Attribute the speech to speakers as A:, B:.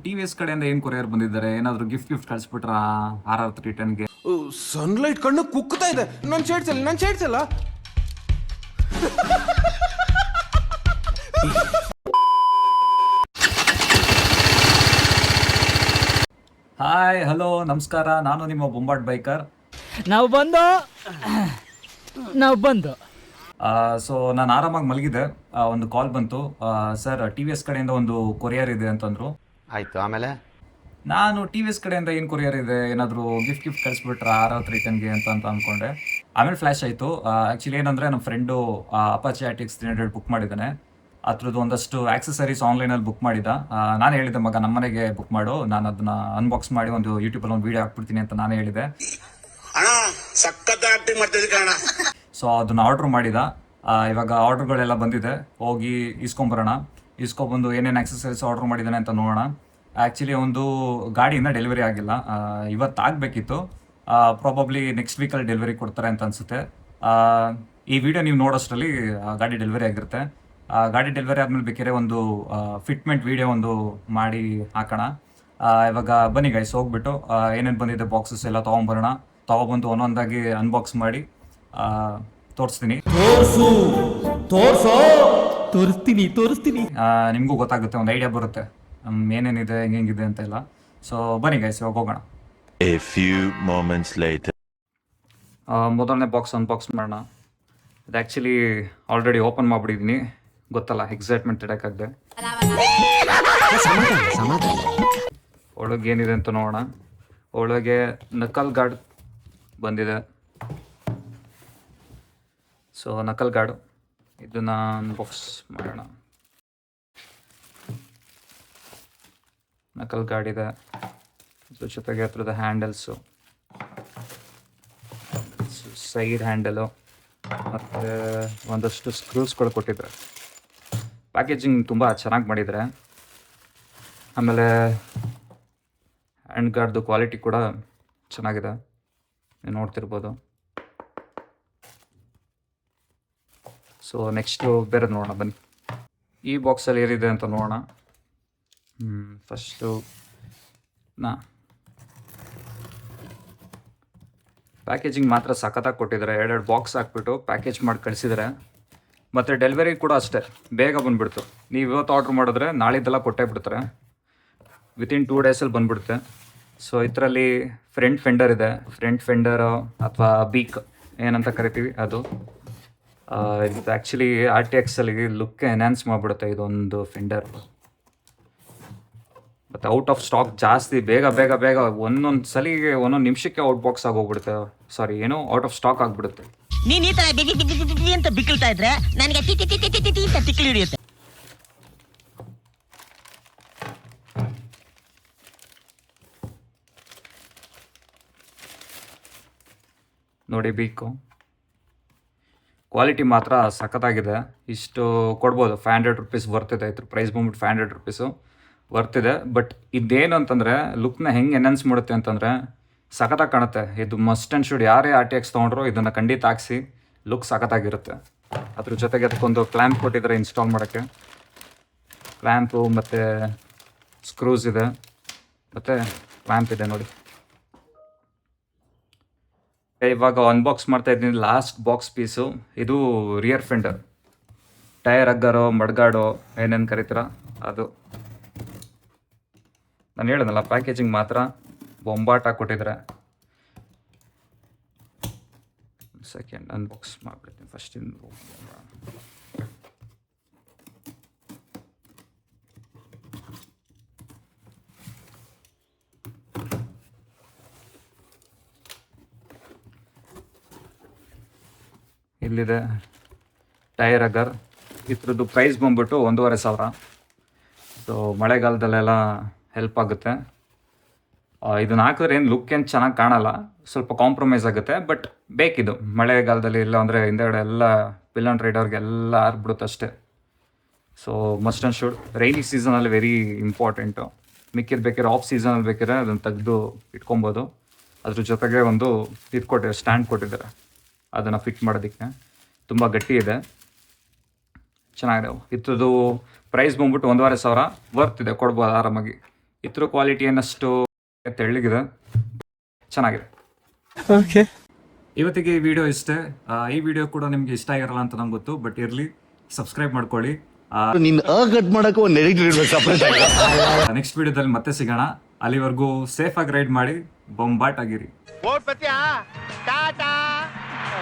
A: ಟಿವಿಎಸ್ ಕಡೆಯಿಂದ ಏನ್ ಕೊರಿಯರ್ ಬಂದಿದ್ದಾರೆ? ಏನಾದ್ರು ಗಿಫ್ಟ್ ಕಳ್ಸಿಬಿಟ್ರಾ RR310ಗೆ?
B: ಸನ್ಲೈಟ್ ಕಣ್ಣು ಕುಕ್ತಾ ಇದೆ. ನನ್ ಶೇಡ್ಸ್ ಅಲ್ಲ.
A: ಹಾಯ್, ಹಲೋ, ನಮಸ್ಕಾರ. ನಾನು ನಿಮ್ಮ ಬೊಂಬಾಟ್ ಬೈಕರ್.
C: ನಾವು ಬಂದು
A: ಸೊ ನಾನು ಆರಾಮಾಗಿ ಮಲಗಿದೆ. ಒಂದು ಕಾಲ್ ಬಂತು. ಸರ್, ಟಿವಿಎಸ್ ಕಡೆಯಿಂದ ಒಂದು ಕೊರಿಯರ್ ಇದೆ ಅಂತಂದ್ರು.
D: ಆಯ್ತು, ಆಮೇಲೆ
A: ನಾನು ಟಿವಿಎಸ್ ಕಡೆಯಿಂದ ಏನು ಕೊರಿಯರ್ ಇದೆ, ಏನಾದರೂ ಗಿಫ್ಟ್ ಕಳಿಸ್ಬಿಟ್ರಾ RR310ಗೆ ಅಂತ ಅಂದ್ಕೊಂಡೆ. ಆಮೇಲೆ ಫ್ಲ್ಯಾಶ್ ಆಯಿತು. ಆ್ಯಕ್ಚುಲಿ ಏನಂದರೆ, ನಮ್ಮ ಫ್ರೆಂಡು ಅಪಾಚೆ RTX 300 ಬುಕ್ ಮಾಡಿದ್ದಾನೆ. ಅದ್ರದ್ದು ಒಂದಷ್ಟು ಆಕ್ಸೆಸರೀಸ್ ಆನ್ಲೈನಲ್ಲಿ ಬುಕ್ ಮಾಡಿದ್ದ. ನಾನು ಹೇಳಿದ್ದೆ, ಮಗ ನಮ್ಮನೆಗೆ ಬುಕ್ ಮಾಡು, ನಾನು ಅದನ್ನ ಅನ್ಬಾಕ್ಸ್ ಮಾಡಿ ಒಂದು ಯೂಟ್ಯೂಬಲ್ಲಿ ಒಂದು ವೀಡಿಯೋ ಹಾಕ್ಬಿಡ್ತೀನಿ ಅಂತ ನಾನೇ ಹೇಳಿದೆ. ಸೊ ಅದನ್ನ ಆರ್ಡ್ರ್ ಮಾಡಿದ. ಇವಾಗ ಆರ್ಡ್ರ್ಗಳೆಲ್ಲ ಬಂದಿದೆ, ಹೋಗಿ ಇಸ್ಕೊಂಬರೋಣ. ಇಸ್ಕೊಬಂದು ಏನೇನು ಆಕ್ಸೆಸರೀಸ್ ಆರ್ಡ್ರ್ ಮಾಡಿದ್ದಾನೆ ಅಂತ ನೋಡೋಣ. ಆ್ಯಕ್ಚುಲಿ ಒಂದು ಗಾಡಿಯಿಂದ ಡೆಲಿವರಿ ಆಗಿಲ್ಲ, ಇವತ್ತು ಆಗಬೇಕಿತ್ತು. ಪ್ರಾಬಬ್ಲಿ ನೆಕ್ಸ್ಟ್ ವೀಕಲ್ಲಿ ಡೆಲಿವರಿ ಕೊಡ್ತಾರೆ ಅಂತ ಅನಿಸುತ್ತೆ. ಈ ವಿಡಿಯೋ ನೀವು ನೋಡೋಷ್ಟರಲ್ಲಿ ಗಾಡಿ ಡೆಲಿವರಿ ಆಗಿರುತ್ತೆ. ಗಾಡಿ ಡೆಲಿವರಿ ಆದಮೇಲೆ ಬೇಕಾದ್ರೆ ಒಂದು ಫಿಟ್ಮೆಂಟ್ ವಿಡಿಯೋ ಒಂದು ಮಾಡಿ ಹಾಕೋಣ. ಇವಾಗ ಬನ್ನಿ ಗೈಸ್, ಹೋಗ್ಬಿಟ್ಟು ಏನೇನು ಬಂದಿದೆ ಬಾಕ್ಸಸ್ ಎಲ್ಲ ತೊಗೊಂಬರೋಣ. ತೊಗೊಬಂದು ಒಂದೊಂದಾಗಿ ಅನ್ಬಾಕ್ಸ್ ಮಾಡಿ ತೋರಿಸ್ತೀನಿ.
C: ತೋರಿಸ್ತೀನಿ.
A: ನಿಮಗೂ ಗೊತ್ತಾಗುತ್ತೆ, ಒಂದು ಐಡಿಯಾ ಬರುತ್ತೆ ಏನೇನಿದೆ, ಹೆಂಗಿದೆ ಅಂತ ಎಲ್ಲ. ಸೊ ಬನ್ನಿ ಗೈಸ್, ಇವಾಗ ಹೋಗೋಣ.
E: A few moments later.
A: ಮೊದಲನೇ ಬಾಕ್ಸ್ ಅನ್ಬಾಕ್ಸ್ ಮಾಡೋಣ. ಇದು ಆ್ಯಕ್ಚುಲಿ ಆಲ್ರೆಡಿ ಓಪನ್ ಮಾಡಿಬಿಟ್ಟಿದ್ದೀನಿ, ಗೊತ್ತಲ್ಲ, ಎಕ್ಸೈಟ್ಮೆಂಟ್ ಇಡೋಕ್ಕಾಗದೆ. ಒಳಗೆ ಏನಿದೆ ಅಂತ ನೋಡೋಣ. ಒಳಗೆ ನಕಲ್ ಗಾರ್ಡ್ ಬಂದಿದೆ. ಸೊ ನಕಲ್ ಗಾರ್ಡು ಇದನ್ನು ಅನ್ಬಾಕ್ಸ್ ಮಾಡೋಣ. ನಕಲ್ ಗಾರ್ಡ್ ಇದೆ, ಅದ್ರ ಜೊತೆಗೆ ಹತ್ರದ ಹ್ಯಾಂಡಲ್ಸು, ಸೈಡ್ ಹ್ಯಾಂಡಲು, ಮತ್ತು ಒಂದಷ್ಟು ಸ್ಕ್ರೂಸ್ಗಳು ಕೊಟ್ಟಿದ್ದಾರೆ. ಪ್ಯಾಕೇಜಿಂಗ್ ತುಂಬ ಚೆನ್ನಾಗಿ ಮಾಡಿದ್ದಾರೆ. ಆಮೇಲೆ ಹ್ಯಾಂಡ್ ಗಾರ್ಡ್ದು ಕ್ವಾಲಿಟಿ ಕೂಡ ಚೆನ್ನಾಗಿದೆ, ನೀವು ನೋಡ್ತಿರ್ಬೋದು. ಸೊ ನೆಕ್ಸ್ಟು ಬೇರೆದು ನೋಡೋಣ ಬನ್ನಿ. ಈ ಬಾಕ್ಸಲ್ಲಿ ಏನಿದೆ ಅಂತ ನೋಡೋಣ. ಫಸ್ಟು ಪ್ಯಾಕೇಜಿಂಗ್ ಮಾತ್ರ ಸಖತ್ತಾಗಿ ಕೊಟ್ಟಿದ್ದಾರೆ. ಎರಡೆರಡು ಬಾಕ್ಸ್ ಹಾಕ್ಬಿಟ್ಟು ಪ್ಯಾಕೇಜ್ ಮಾಡಿ ಕಳಿಸಿದ್ದಾರೆ. ಮತ್ತು ಡೆಲಿವರಿ ಕೂಡ ಅಷ್ಟೇ ಬೇಗ ಬಂದುಬಿಡ್ತು. ನೀವು ಇವತ್ತು ಆರ್ಡ್ರ್ ಮಾಡಿದ್ರೆ ನಾಳಿದ್ದೆಲ್ಲ ಕೊಟ್ಟೇ ಬಿಡ್ತಾರೆ, ವಿತಿನ್ 2 ಡೇಸಲ್ಲಿ ಬಂದುಬಿಡುತ್ತೆ. ಸೊ ಇದರಲ್ಲಿ ಫ್ರಂಟ್ ಫೆಂಡರ್ ಇದೆ, ಫ್ರಂಟ್ ಫೆಂಡರು ಅಥವಾ ಬೀಕ್ ಏನಂತ ಕರಿತೀವಿ ಅದು. ಇದು ಆ್ಯಕ್ಚುಲಿ RTXಲ್ಲಿ ಲುಕ್ ಎನ್ಹಾನ್ಸ್ ಮಾಡಿಬಿಡುತ್ತೆ ಇದೊಂದು ಫೆಂಡರ್. ಮತ್ತು ಔಟ್ ಆಫ್ ಸ್ಟಾಕ್ ಜಾಸ್ತಿ, ಬೇಗ ಒಂದೊಂದು ಸಲಿಗೆ ಒಂದೊಂದು ನಿಮಿಷಕ್ಕೆ ಔಟ್ ಬಾಕ್ಸ್ ಆಗೋಗ್ಬಿಡುತ್ತೆ. ಸಾರಿ, ಏನೋ ಔಟ್ ಆಫ್ ಸ್ಟಾಕ್ ಆಗಿಬಿಡುತ್ತೆ.
F: ನೀನ್ ಈ ತರ ಬಿಗಿ ಅಂತ ಬಿಕ್ಕಳ್ತಾ ಇದ್ರೆ ನನಗೆ ತಿಕ್ಕಿ ಹಿಡಿಯುತ್ತೆ.
A: ನೋಡಿ, ಬೀಕು ಕ್ವಾಲಿಟಿ ಮಾತ್ರ ಸಖತ್ತಾಗಿದೆ. ಇಷ್ಟು ಕೊಡ್ಬೋದು, 500 ರುಪೀಸ್ ಬರ್ತಿದೆ. ಇದ್ರ ಪ್ರೈಸ್ ಬಂದ್ಬಿಟ್ಟು 500 ರುಪೀಸು ಬರ್ತಿದೆ. ಬಟ್ ಇದೇನು ಅಂತಂದರೆ, ಲುಕ್ನ ಹೆಂಗೆ ಎನ್ಹಾನ್ಸ್ ಮಾಡುತ್ತೆ ಅಂತಂದರೆ ಸಖತ್ತಾಗಿ ಕಾಣುತ್ತೆ. ಇದು ಮಸ್ಟ್ ಆ್ಯಂಡ್ ಶುಡ್, ಯಾರೇ RTX ತೊಗೊಂಡ್ರು ಇದನ್ನು ಖಂಡಿತ ಹಾಕ್ಸಿ, ಲುಕ್ ಸಖತ್ತಾಗಿರುತ್ತೆ. ಅದ್ರ ಜೊತೆಗೆ ಅದಕ್ಕೊಂದು ಕ್ಲ್ಯಾಂಪ್ ಕೊಟ್ಟಿದ್ದಾರೆ ಇನ್ಸ್ಟಾಲ್ ಮಾಡೋಕ್ಕೆ. ಕ್ಲ್ಯಾಂಪು ಮತ್ತು ಸ್ಕ್ರೂಸ್ ಇದೆ, ಮತ್ತು ಕ್ಲ್ಯಾಂಪ್ ಇದೆ ನೋಡಿ. ಇವಾಗ ಅನ್ಬಾಕ್ಸ್ ಮಾಡ್ತಾ ಇದ್ದೀನಿ ಲಾಸ್ಟ್ ಬಾಕ್ಸ್ ಪೀಸು. ಇದು ರಿಯರ್ ಫೆಂಡರ್, ಟೈರ್ ಅಗ್ಗಾರೋ ಮಡ್ಗಾಡೋ ಏನೇನು ಕರಿತೀರ ಅದು. ನಾನು ಹೇಳಿದ್ನಲ್ಲ, ಪ್ಯಾಕೇಜಿಂಗ್ ಮಾತ್ರ ಬೊಂಬಾಟಾಗಿ ಕೊಟ್ಟಿದ್ದಾರೆ. ಸೆಕೆಂಡ್ ಅನ್ಬಾಕ್ಸ್ ಮಾಡಿಬಿಡ್ತೀನಿ ಫಸ್ಟ್. ಇಲ್ಲಿದೆ ಟೈರ್ ಅಗರ್. ಇದ್ರದ್ದು ಪ್ರೈಸ್ ಬಂದ್ಬಿಟ್ಟು 1500. ಸೊ ಮಳೆಗಾಲದಲ್ಲೆಲ್ಲ ಹೆಲ್ಪ್ ಆಗುತ್ತೆ. ಇದನ್ನು ಹಾಕಿದ್ರೆ ಏನು ಲುಕ್ ಏನು ಚೆನ್ನಾಗಿ ಕಾಣಲ್ಲ, ಸ್ವಲ್ಪ ಕಾಂಪ್ರಮೈಸ್ ಆಗುತ್ತೆ. ಬಟ್ ಬೇಕಿದು ಮಳೆಗಾಲದಲ್ಲಿ, ಇಲ್ಲ ಅಂದರೆ ಹಿಂದೆಗಡೆ ಎಲ್ಲ ಪಿಲ್ ಆ್ಯಂಡ್ ರೈಡರ್ಗೆಲ್ಲ ಆರ್ಬಿಡುತ್ತೆ ಅಷ್ಟೇ. So must and should rainy ಸೀಸನಲ್ಲಿ ವೆರಿ ಇಂಪಾರ್ಟೆಂಟು. ಮಿಕ್ಕಿದ್ದು ಬೇಕಾದ್ರೆ ಆಫ್ ಸೀಸನಲ್ಲಿ ಬೇಕಾದ್ರೆ ಅದನ್ನು ತೆಗೆದು ಇಟ್ಕೊಬೋದು. ಅದ್ರ ಜೊತೆಗೆ ಒಂದು ಇದು ಕೊಟ್ಟಿದ್ದಾರೆ, ಸ್ಟ್ಯಾಂಡ್ ಕೊಟ್ಟಿದ್ದಾರೆ ಅದನ್ನು ಫಿಟ್ ಮಾಡೋದಕ್ಕೆ. ತುಂಬ ಗಟ್ಟಿ ಇದೆ, ಚೆನ್ನಾಗಿದೆ. ಇದ್ರದ್ದು ಪ್ರೈಸ್ ಬಂದ್ಬಿಟ್ಟು 1500 ವರ್ತ್ ಇದೆ, ಕೊಡ್ಬೋದು ಆರಾಮಾಗಿ. ಇದ್ರ ಕ್ವಾಲಿಟಿ ಏನಷ್ಟು ತೆಳ್ಳಗಿದೆ, ಚೆನ್ನಾಗಿದೆ. ಇವತ್ತಿಗೆ ಈ ವಿಡಿಯೋ ಇಷ್ಟೇ. ಈ ವಿಡಿಯೋ ಕೂಡ ನಿಮ್ಗೆ ಇಷ್ಟ ಆಗಿರಲ್ಲ ಅಂತ ನಂಗೆ ಗೊತ್ತು, ಬಟ್ ಇರ್ಲಿ, ಸಬ್ಸ್ಕ್ರೈಬ್ ಮಾಡ್ಕೊಳ್ಳಿ.
D: ನೀನ್ ಕಟ್ ಮಾಡಕ್ಕೆ ಒಂದು ಎಡಿಟ್ ಇರ್ಬೇಕು ಸಪ್ರೇಟ್ ಆಗಿ.
A: ನೆಕ್ಸ್ಟ್ ವಿಡಿಯೋದಲ್ಲಿ ಮತ್ತೆ ಸಿಗೋಣ. ಅಲ್ಲಿವರೆಗೂ ಸೇಫ್ ಆಗಿ ರೈಡ್ ಮಾಡಿ, ಬೊಂಬಾಟ್ ಆಗಿರಿ.
D: ಟಾಟಾ.